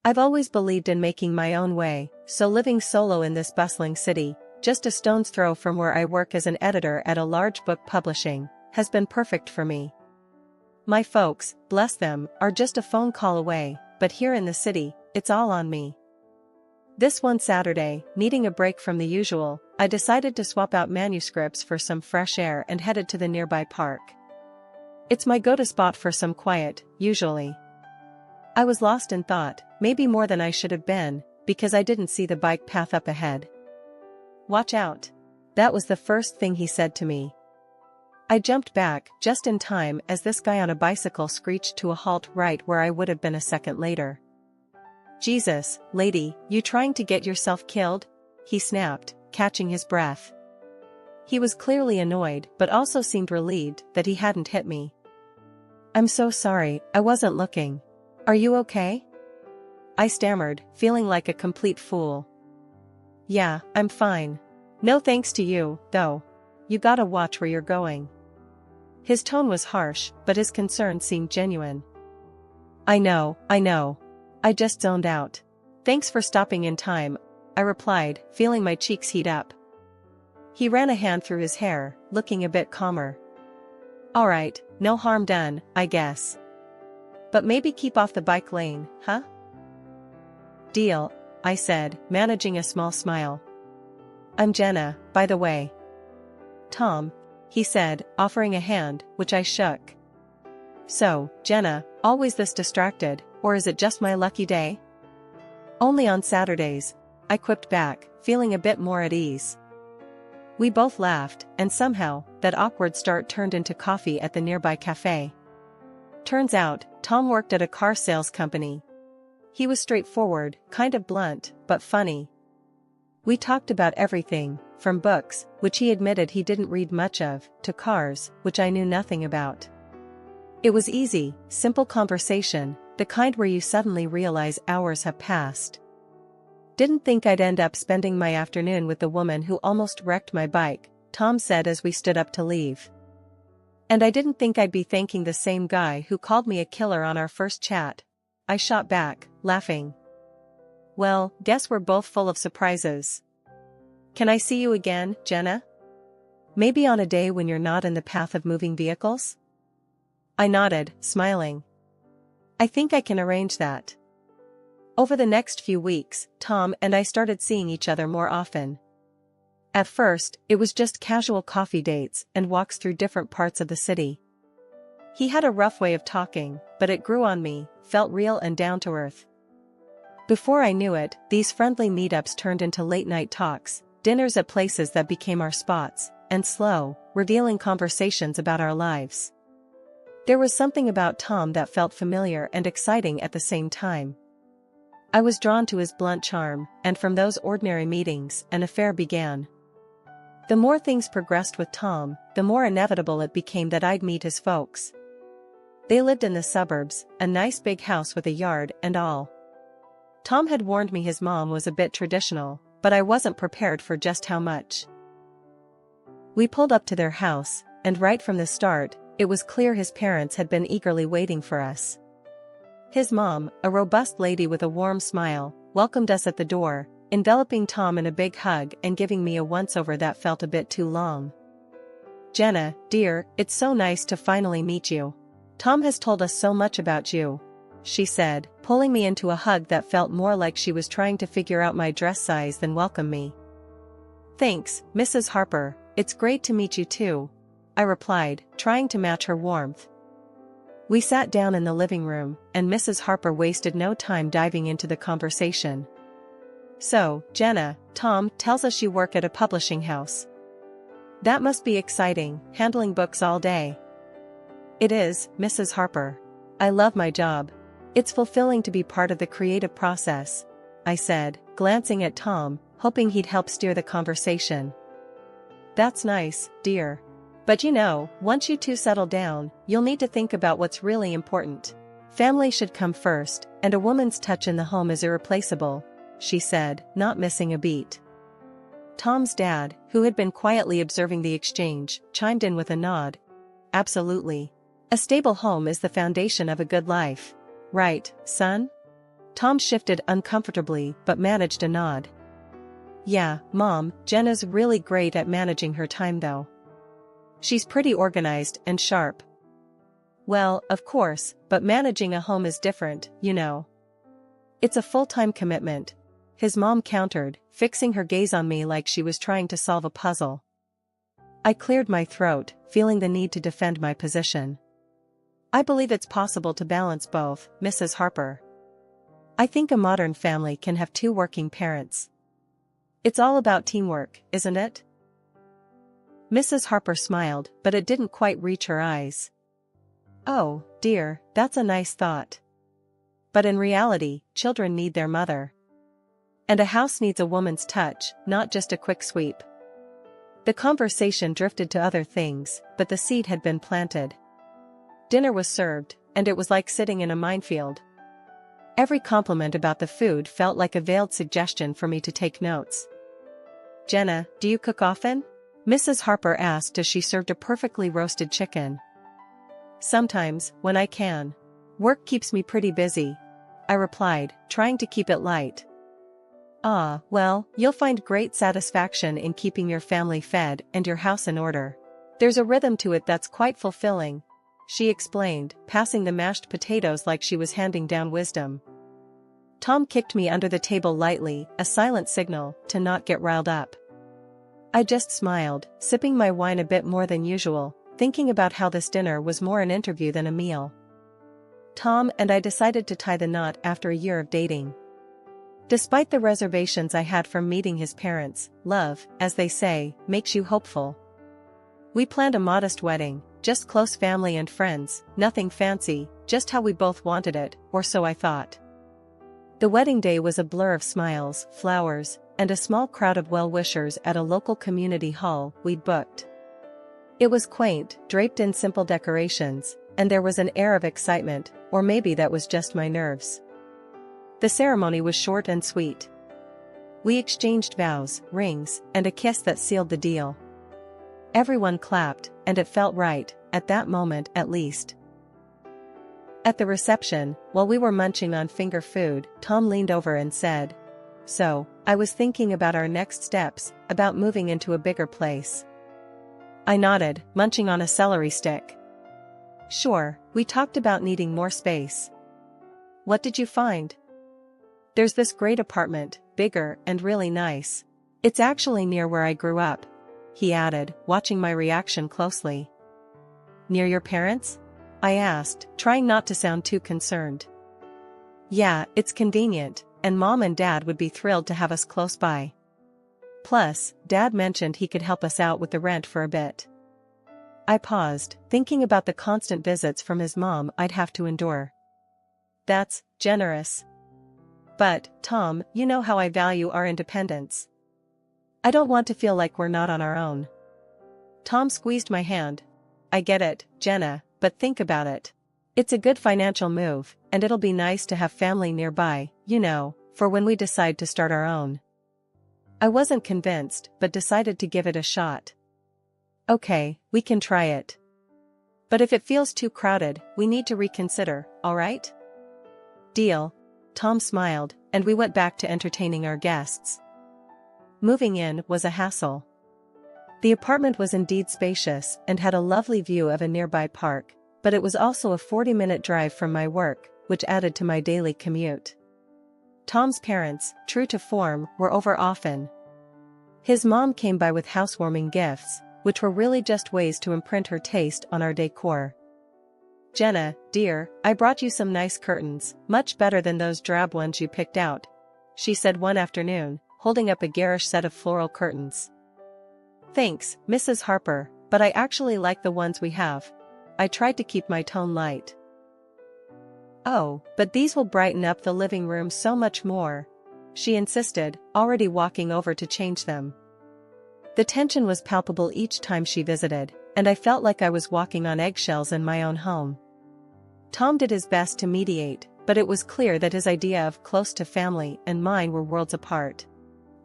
I've always believed in making my own way, so living solo in this bustling city, just a stone's throw from where I work as an editor at a large book publishing, has been perfect for me. My folks, bless them, are just a phone call away, but here in the city, it's all on me. This one Saturday, needing a break from the usual, I decided to swap out manuscripts for some fresh air and headed to the nearby park. It's my go-to spot for some quiet, usually. I was lost in thought, maybe more than I should have been, because I didn't see the bike path up ahead. "Watch out." That was the first thing he said to me. I jumped back just in time as this guy on a bicycle screeched to a halt right where I would have been a second later. "Jesus, lady, you trying to get yourself killed?" he snapped, catching his breath. He was clearly annoyed but also seemed relieved that he hadn't hit me. "I'm so sorry, I wasn't looking. Are you okay?" I stammered, feeling like a complete fool. "Yeah, I'm fine. No thanks to you, though. You gotta watch where you're going." His tone was harsh, but his concern seemed genuine. I know. I just zoned out. "Thanks for stopping in time," I replied, feeling my cheeks heat up. He ran a hand through his hair, looking a bit calmer. "Alright, no harm done, I guess. But maybe keep off the bike lane, huh?" "Deal," I said, managing a small smile. "I'm Jenna, by the way." "Tom," he said, offering a hand, which I shook. "So, Jenna, always this distracted, or is it just my lucky day?" "Only on Saturdays," I quipped back, feeling a bit more at ease. We both laughed, and somehow, that awkward start turned into coffee at the nearby cafe. Turns out, Tom worked at a car sales company. He was straightforward, kind of blunt, but funny. We talked about everything, from books, which he admitted he didn't read much of, to cars, which I knew nothing about. It was easy, simple conversation, the kind where you suddenly realize hours have passed. "Didn't think I'd end up spending my afternoon with the woman who almost wrecked my bike," Tom said as we stood up to leave. "And I didn't think I'd be thanking the same guy who called me a killer on our first chat," I shot back, laughing. "Well, guess we're both full of surprises. Can I see you again, Jenna? Maybe on a day when you're not in the path of moving vehicles?" I nodded, smiling. "I think I can arrange that." Over the next few weeks, Tom and I started seeing each other more often. At first, it was just casual coffee dates and walks through different parts of the city. He had a rough way of talking, but it grew on me, felt real and down to earth. Before I knew it, these friendly meetups turned into late-night talks, dinners at places that became our spots, and slow, revealing conversations about our lives. There was something about Tom that felt familiar and exciting at the same time. I was drawn to his blunt charm, and from those ordinary meetings, an affair began. The more things progressed with Tom, the more inevitable it became that I'd meet his folks. They lived in the suburbs, a nice big house with a yard and all. Tom had warned me his mom was a bit traditional, but I wasn't prepared for just how much. We pulled up to their house, and right from the start, it was clear his parents had been eagerly waiting for us. His mom, a robust lady with a warm smile, welcomed us at the door, enveloping Tom in a big hug and giving me a once-over that felt a bit too long. "Jenna, dear, it's so nice to finally meet you. Tom has told us so much about you," she said, pulling me into a hug that felt more like she was trying to figure out my dress size than welcome me. "Thanks, Mrs. Harper, it's great to meet you too," I replied, trying to match her warmth. We sat down in the living room, and Mrs. Harper wasted no time diving into the conversation. "So, Jenna, Tom tells us you work at a publishing house. That must be exciting, handling books all day." "It is, Mrs. Harper. I love my job. It's fulfilling to be part of the creative process," I said, glancing at Tom, hoping he'd help steer the conversation. "That's nice, dear. But you know, once you two settle down, you'll need to think about what's really important. Family should come first, and a woman's touch in the home is irreplaceable," she said, not missing a beat. Tom's dad, who had been quietly observing the exchange, chimed in with a nod. "Absolutely. A stable home is the foundation of a good life. Right, son?" Tom shifted uncomfortably but managed a nod. Yeah, Mom, Jenna's really great at managing her time though. She's pretty organized and sharp. Well, of course, but managing a home is different, you know. It's a full-time commitment, his mom countered, fixing her gaze on me like she was trying to solve a puzzle. I cleared my throat, feeling the need to defend my position. I believe it's possible to balance both, Mrs. Harper. I think a modern family can have two working parents. It's all about teamwork, isn't it? Mrs. Harper smiled, but it didn't quite reach her eyes. Oh, dear, that's a nice thought. But in reality, children need their mother. And a house needs a woman's touch, not just a quick sweep. The conversation drifted to other things, but the seed had been planted. Dinner was served, and it was like sitting in a minefield. Every compliment about the food felt like a veiled suggestion for me to take notes. Jenna, do you cook often? Mrs. Harper asked as she served a perfectly roasted chicken. Sometimes, when I can. Work keeps me pretty busy, I replied, trying to keep it light. Ah, well, you'll find great satisfaction in keeping your family fed and your house in order. There's a rhythm to it that's quite fulfilling, she explained, passing the mashed potatoes like she was handing down wisdom. Tom kicked me under the table lightly, a silent signal to not get riled up. I just smiled, sipping my wine a bit more than usual, thinking about how this dinner was more an interview than a meal. Tom and I decided to tie the knot after a year of dating. Despite the reservations I had from meeting his parents, love, as they say, makes you hopeful. We planned a modest wedding, just close family and friends, nothing fancy, just how we both wanted it, or so I thought. The wedding day was a blur of smiles, flowers, and a small crowd of well-wishers at a local community hall we'd booked. It was quaint, draped in simple decorations, and there was an air of excitement, or maybe that was just my nerves. The ceremony was short and sweet. We exchanged vows, rings, and a kiss that sealed the deal. Everyone clapped, and it felt right, at that moment at least. At the reception, while we were munching on finger food, Tom leaned over and said, "So, I was thinking about our next steps, about moving into a bigger place." I nodded, munching on a celery stick. Sure, we talked about needing more space. What did you find? There's this great apartment, bigger and really nice. It's actually near where I grew up, he added, watching my reaction closely. Near your parents? I asked, trying not to sound too concerned. Yeah, it's convenient, and Mom and Dad would be thrilled to have us close by. Plus, Dad mentioned he could help us out with the rent for a bit. I paused, thinking about the constant visits from his mom I'd have to endure. That's generous. But, Tom, you know how I value our independence. I don't want to feel like we're not on our own. Tom squeezed my hand. I get it, Jenna, but think about it. It's a good financial move, and it'll be nice to have family nearby, you know, for when we decide to start our own. I wasn't convinced, but decided to give it a shot. Okay, we can try it. But if it feels too crowded, we need to reconsider, alright? Deal. Tom smiled, and we went back to entertaining our guests. Moving in was a hassle. The apartment was indeed spacious and had a lovely view of a nearby park, but it was also a 40-minute drive from my work, which added to my daily commute. Tom's parents, true to form, were over often. His mom came by with housewarming gifts, which were really just ways to imprint her taste on our decor. Jenna, dear, I brought you some nice curtains, much better than those drab ones you picked out, she said one afternoon, holding up a garish set of floral curtains. Thanks, Mrs. Harper, but I actually like the ones we have. I tried to keep my tone light. Oh, but these will brighten up the living room so much more, she insisted, already walking over to change them. The tension was palpable each time she visited, and I felt like I was walking on eggshells in my own home. Tom did his best to mediate, but it was clear that his idea of close to family and mine were worlds apart.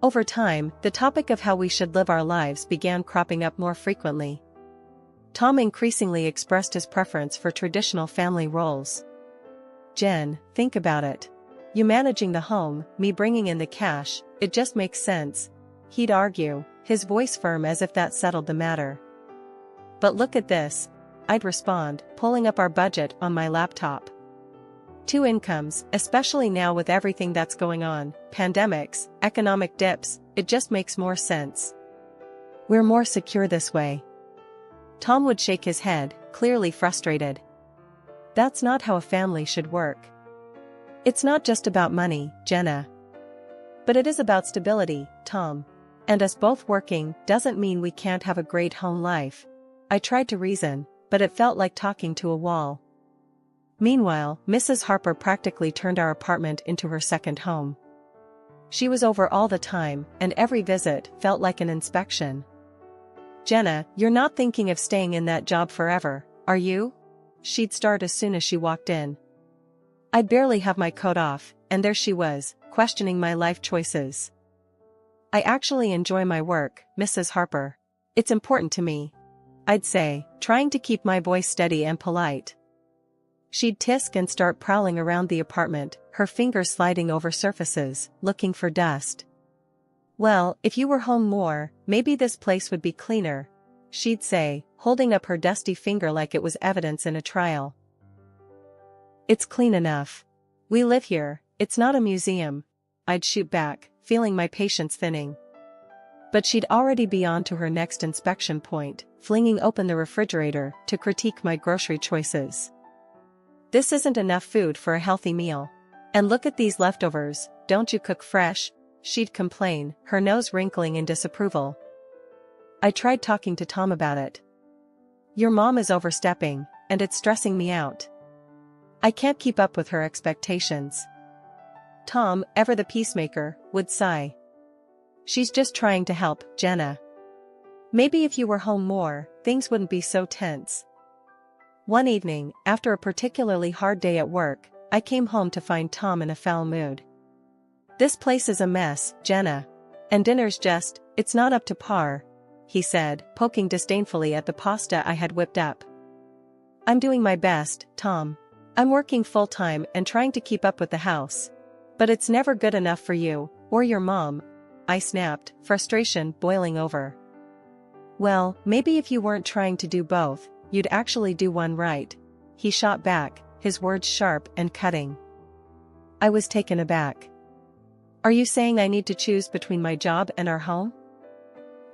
Over time, the topic of how we should live our lives began cropping up more frequently. Tom increasingly expressed his preference for traditional family roles. Jen, think about it. You managing the home, me bringing in the cash, it just makes sense. He'd argue, his voice firm as if that settled the matter. But look at this, I'd respond, pulling up our budget on my laptop. 2 incomes, especially now with everything that's going on, pandemics, economic dips, it just makes more sense. We're more secure this way. Tom would shake his head, clearly frustrated. That's not how a family should work. It's not just about money, Jenna. But it is about stability, Tom. And us both working doesn't mean we can't have a great home life. I tried to reason, but it felt like talking to a wall. Meanwhile, Mrs. Harper practically turned our apartment into her second home. She was over all the time, and every visit felt like an inspection. Jenna, you're not thinking of staying in that job forever, are you? She'd start as soon as she walked in. I'd barely have my coat off, and there she was, questioning my life choices. I actually enjoy my work, Mrs. Harper. It's important to me. I'd say, trying to keep my voice steady and polite. She'd tisk and start prowling around the apartment, her fingers sliding over surfaces, looking for dust. Well, if you were home more, maybe this place would be cleaner, she'd say, holding up her dusty finger like it was evidence in a trial. It's clean enough. We live here, it's not a museum, I'd shoot back, feeling my patience thinning. But she'd already be on to her next inspection point, flinging open the refrigerator to critique my grocery choices. This isn't enough food for a healthy meal. And look at these leftovers, don't you cook fresh? She'd complain, her nose wrinkling in disapproval. I tried talking to Tom about it. Your mom is overstepping, and it's stressing me out. I can't keep up with her expectations. Tom, ever the peacemaker, would sigh. She's just trying to help, Jenna. Maybe if you were home more, things wouldn't be so tense. One evening, after a particularly hard day at work, I came home to find Tom in a foul mood. This place is a mess, Jenna. And dinner's it's not up to par, he said, poking disdainfully at the pasta I had whipped up. I'm doing my best, Tom. I'm working full-time and trying to keep up with the house. But it's never good enough for you, or your mom, I snapped, frustration boiling over. Well, maybe if you weren't trying to do both, you'd actually do one right, he shot back, his words sharp and cutting. I was taken aback. Are you saying I need to choose between my job and our home?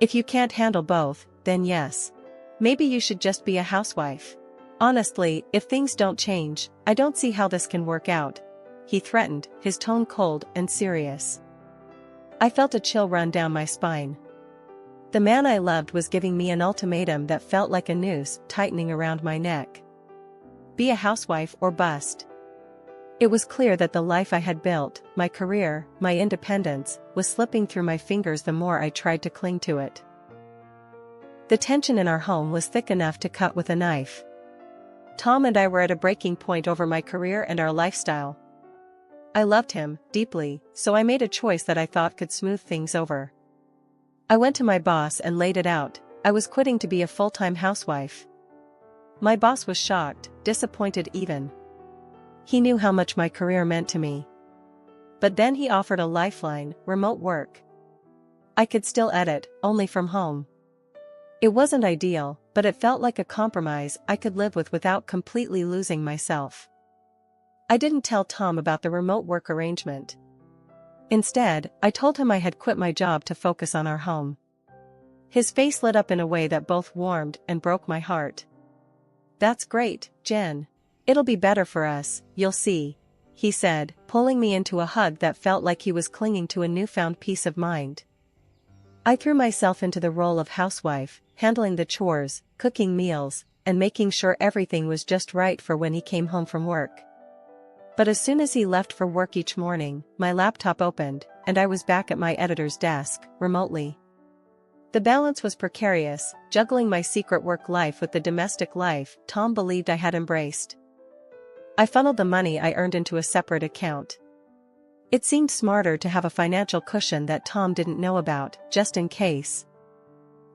If you can't handle both, then yes. Maybe you should just be a housewife. Honestly, if things don't change, I don't see how this can work out, he threatened, his tone cold and serious. I felt a chill run down my spine. The man I loved was giving me an ultimatum that felt like a noose tightening around my neck. Be a housewife or bust. It was clear that the life I had built, my career, my independence, was slipping through my fingers the more I tried to cling to it. The tension in our home was thick enough to cut with a knife. Tom and I were at a breaking point over my career and our lifestyle. I loved him, deeply, so I made a choice that I thought could smooth things over. I went to my boss and laid it out. I was quitting to be a full-time housewife. My boss was shocked, disappointed even. He knew how much my career meant to me. But then he offered a lifeline, remote work. I could still edit, only from home. It wasn't ideal, but it felt like a compromise I could live with without completely losing myself. I didn't tell Tom about the remote work arrangement. Instead, I told him I had quit my job to focus on our home. His face lit up in a way that both warmed and broke my heart. That's great, Jen. It'll be better for us, you'll see, he said, pulling me into a hug that felt like he was clinging to a newfound peace of mind. I threw myself into the role of housewife, handling the chores, cooking meals, and making sure everything was just right for when he came home from work. But as soon as he left for work each morning, my laptop opened, and I was back at my editor's desk, remotely. The balance was precarious, juggling my secret work life with the domestic life Tom believed I had embraced. I funneled the money I earned into a separate account. It seemed smarter to have a financial cushion that Tom didn't know about, just in case.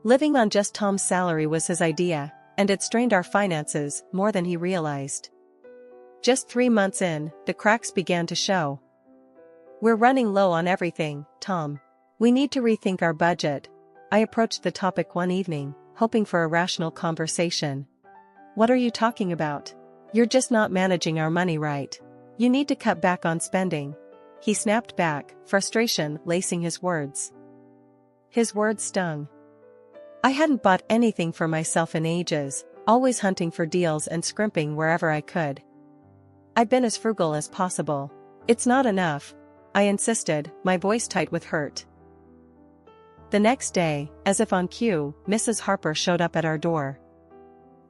Living on just Tom's salary was his idea, and it strained our finances more than he realized. Just 3 months in, the cracks began to show. We're running low on everything, Tom. We need to rethink our budget. I approached the topic one evening, hoping for a rational conversation. What are you talking about? You're just not managing our money right. You need to cut back on spending. He snapped back, frustration lacing his words. His words stung. I hadn't bought anything for myself in ages, always hunting for deals and scrimping wherever I could. I've been as frugal as possible. It's not enough, I insisted, my voice tight with hurt. The next day, as if on cue, Mrs. Harper showed up at our door.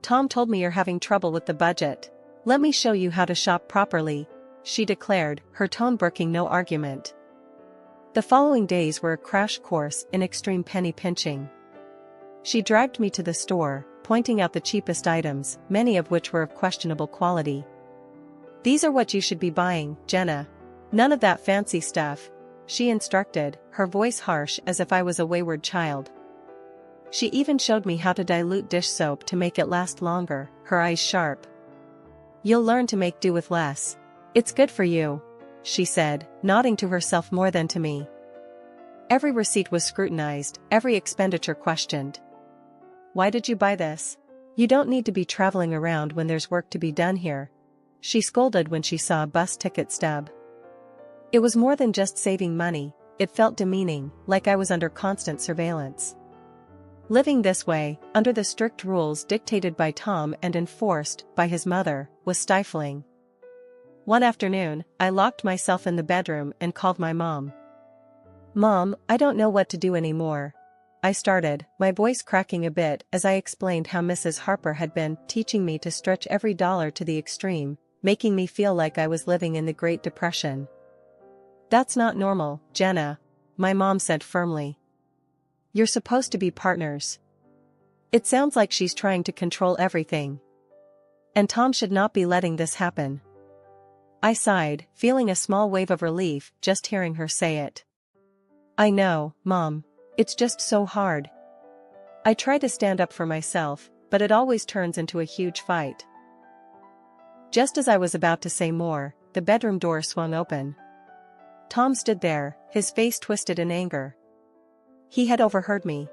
Tom told me you're having trouble with the budget. Let me show you how to shop properly, she declared, her tone brooking no argument. The following days were a crash course in extreme penny pinching. She dragged me to the store, pointing out the cheapest items, many of which were of questionable quality. These are what you should be buying, Jenna. None of that fancy stuff, she instructed, her voice harsh as if I was a wayward child. She even showed me how to dilute dish soap to make it last longer, her eyes sharp. You'll learn to make do with less. It's good for you, she said, nodding to herself more than to me. Every receipt was scrutinized, every expenditure questioned. Why did you buy this? You don't need to be traveling around when there's work to be done here, she scolded when she saw a bus ticket stub. It was more than just saving money, it felt demeaning, like I was under constant surveillance. Living this way, under the strict rules dictated by Tom and enforced by his mother, was stifling. One afternoon, I locked myself in the bedroom and called my mom. Mom, I don't know what to do anymore. I started, my voice cracking a bit as I explained how Mrs. Harper had been teaching me to stretch every dollar to the extreme, making me feel like I was living in the Great Depression. That's not normal, Jenna, my mom said firmly. You're supposed to be partners. It sounds like she's trying to control everything. And Tom should not be letting this happen. I sighed, feeling a small wave of relief just hearing her say it. I know, Mom. It's just so hard. I try to stand up for myself, but it always turns into a huge fight. Just as I was about to say more, the bedroom door swung open. Tom stood there, his face twisted in anger. He had overheard me.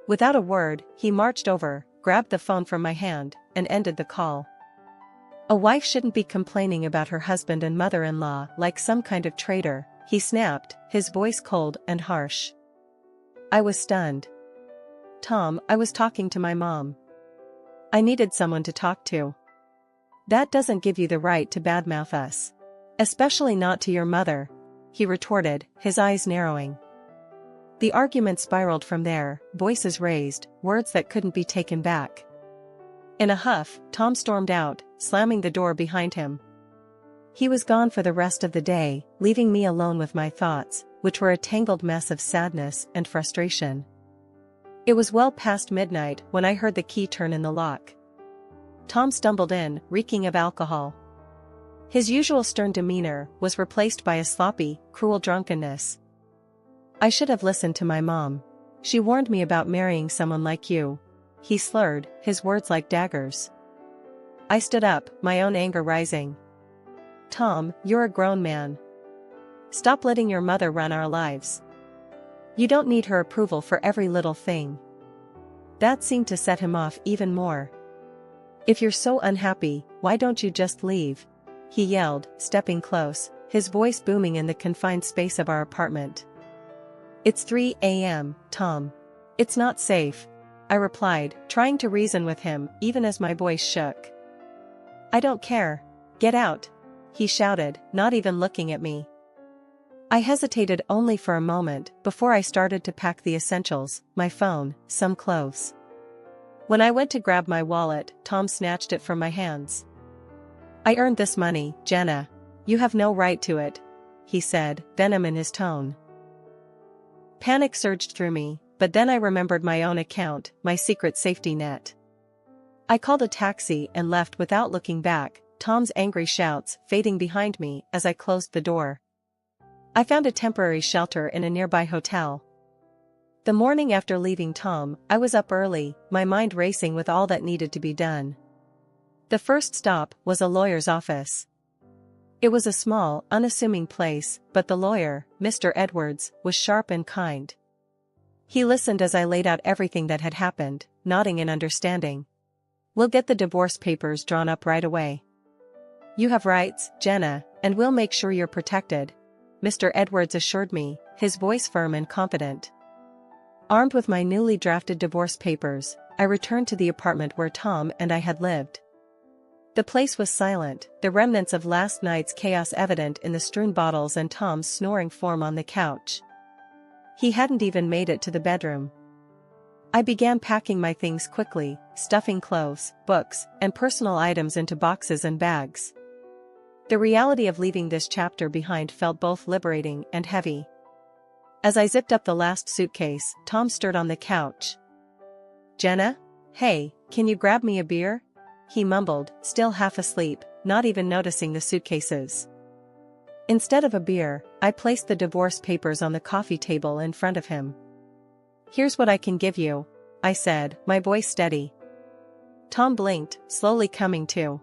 Without a word, he marched over, grabbed the phone from my hand, and ended the call. A wife shouldn't be complaining about her husband and mother-in-law like some kind of traitor, he snapped, his voice cold and harsh. I was stunned. Tom, I was talking to my mom. I needed someone to talk to. That doesn't give you the right to badmouth us. Especially not to your mother, he retorted, his eyes narrowing. The argument spiraled from there, voices raised, words that couldn't be taken back. In a huff, Tom stormed out, slamming the door behind him. He was gone for the rest of the day, leaving me alone with my thoughts, which were a tangled mess of sadness and frustration. It was well past midnight when I heard the key turn in the lock. Tom stumbled in, reeking of alcohol. His usual stern demeanor was replaced by a sloppy, cruel drunkenness. I should have listened to my mom. She warned me about marrying someone like you. He slurred, his words like daggers. I stood up, my own anger rising. Tom, you're a grown man. Stop letting your mother run our lives. You don't need her approval for every little thing. That seemed to set him off even more. If you're so unhappy, why don't you just leave? He yelled, stepping close, his voice booming in the confined space of our apartment. It's 3 a.m., Tom. It's not safe, I replied, trying to reason with him, even as my voice shook. I don't care. Get out, he shouted, not even looking at me. I hesitated only for a moment before I started to pack the essentials, my phone, some clothes. When I went to grab my wallet, Tom snatched it from my hands. I earned this money, Jenna. You have no right to it, he said, venom in his tone. Panic surged through me, but then I remembered my own account, my secret safety net. I called a taxi and left without looking back, Tom's angry shouts fading behind me as I closed the door. I found a temporary shelter in a nearby hotel. The morning after leaving Tom, I was up early, my mind racing with all that needed to be done. The first stop was a lawyer's office. It was a small, unassuming place, but the lawyer, Mr. Edwards, was sharp and kind. He listened as I laid out everything that had happened, nodding in understanding. "We'll get the divorce papers drawn up right away. You have rights, Jenna, and we'll make sure you're protected," Mr. Edwards assured me, his voice firm and confident. Armed with my newly drafted divorce papers, I returned to the apartment where Tom and I had lived. The place was silent, the remnants of last night's chaos evident in the strewn bottles and Tom's snoring form on the couch. He hadn't even made it to the bedroom. I began packing my things quickly, stuffing clothes, books, and personal items into boxes and bags. The reality of leaving this chapter behind felt both liberating and heavy. As I zipped up the last suitcase, Tom stirred on the couch. "Jenna? Hey, can you grab me a beer?" he mumbled, still half asleep, not even noticing the suitcases. Instead of a beer, I placed the divorce papers on the coffee table in front of him. "Here's what I can give you," I said, my voice steady. Tom blinked, slowly coming to.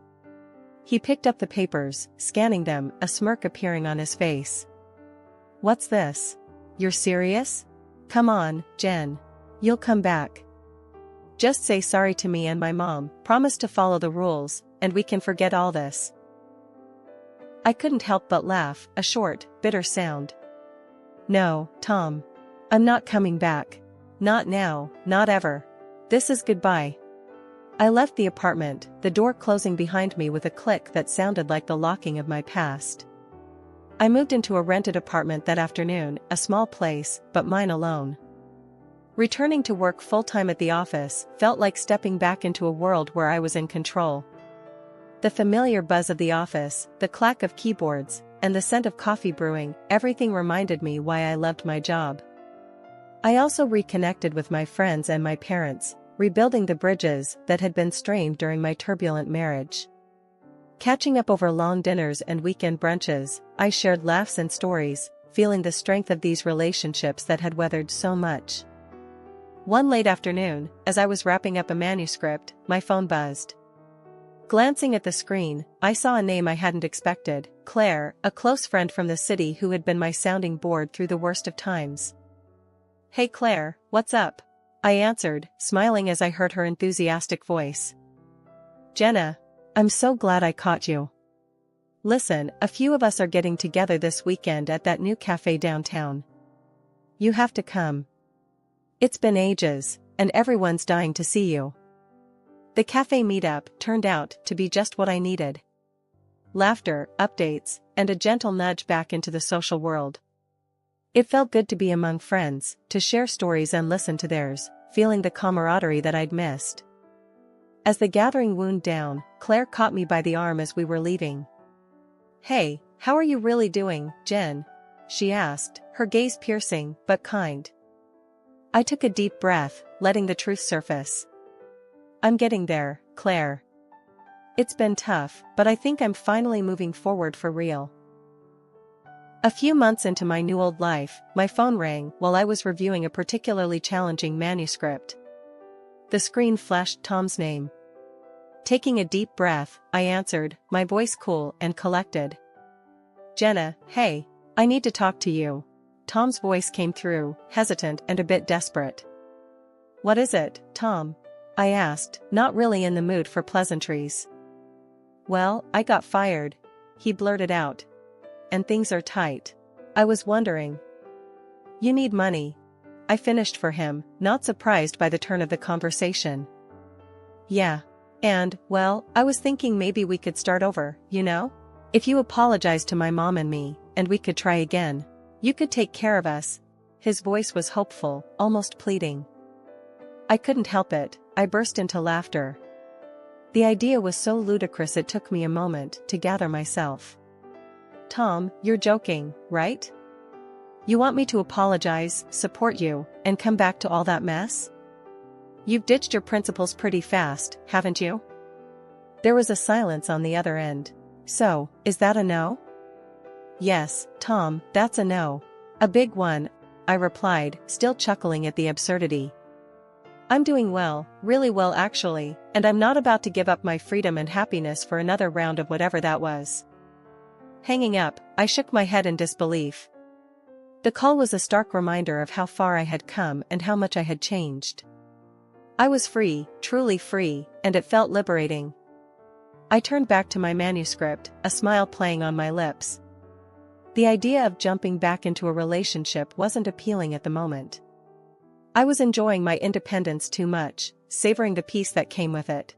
He picked up the papers, scanning them, a smirk appearing on his face. "What's this? You're serious? Come on, Jen. You'll come back. Just say sorry to me and my mom, promise to follow the rules, and we can forget all this." I couldn't help but laugh, a short, bitter sound. "No, Tom. I'm not coming back. Not now, not ever. This is goodbye." I left the apartment, the door closing behind me with a click that sounded like the locking of my past. I moved into a rented apartment that afternoon, a small place, but mine alone. Returning to work full-time at the office felt like stepping back into a world where I was in control. The familiar buzz of the office, the clack of keyboards, and the scent of coffee brewing, everything reminded me why I loved my job. I also reconnected with my friends and my parents, rebuilding the bridges that had been strained during my turbulent marriage. Catching up over long dinners and weekend brunches, I shared laughs and stories, feeling the strength of these relationships that had weathered so much. One late afternoon, as I was wrapping up a manuscript, my phone buzzed. Glancing at the screen, I saw a name I hadn't expected, Claire, a close friend from the city who had been my sounding board through the worst of times. "Hey Claire, what's up?" I answered, smiling as I heard her enthusiastic voice. "Jenna, I'm so glad I caught you. Listen, a few of us are getting together this weekend at that new cafe downtown. You have to come. It's been ages, and everyone's dying to see you." The cafe meetup turned out to be just what I needed. Laughter, updates, and a gentle nudge back into the social world. It felt good to be among friends, to share stories and listen to theirs, feeling the camaraderie that I'd missed. As the gathering wound down, Claire caught me by the arm as we were leaving. "Hey, how are you really doing, Jen?" she asked, her gaze piercing, but kind. I took a deep breath, letting the truth surface. "I'm getting there, Claire. It's been tough, but I think I'm finally moving forward for real." A few months into my new old life, my phone rang while I was reviewing a particularly challenging manuscript. The screen flashed Tom's name. Taking a deep breath, I answered, my voice cool and collected. "Jenna, hey, I need to talk to you." Tom's voice came through, hesitant and a bit desperate. "What is it, Tom?" I asked, not really in the mood for pleasantries. "Well, I got fired," he blurted out. "And things are tight. I was wondering." "You need money." I finished for him, not surprised by the turn of the conversation. "Yeah. And, well, I was thinking maybe we could start over, you know? If you apologize to my mom and me, and we could try again. You could take care of us." His voice was hopeful, almost pleading. I couldn't help it, I burst into laughter. The idea was so ludicrous it took me a moment to gather myself. "Tom, you're joking, right? You want me to apologize, support you, and come back to all that mess? You've ditched your principles pretty fast, haven't you?" There was a silence on the other end. "So, is that a no?" "Yes, Tom, that's a no. A big one," I replied, still chuckling at the absurdity. "I'm doing well, really well actually, and I'm not about to give up my freedom and happiness for another round of whatever that was." Hanging up, I shook my head in disbelief. The call was a stark reminder of how far I had come and how much I had changed. I was free, truly free, and it felt liberating. I turned back to my manuscript, a smile playing on my lips. The idea of jumping back into a relationship wasn't appealing at the moment. I was enjoying my independence too much, savoring the peace that came with it.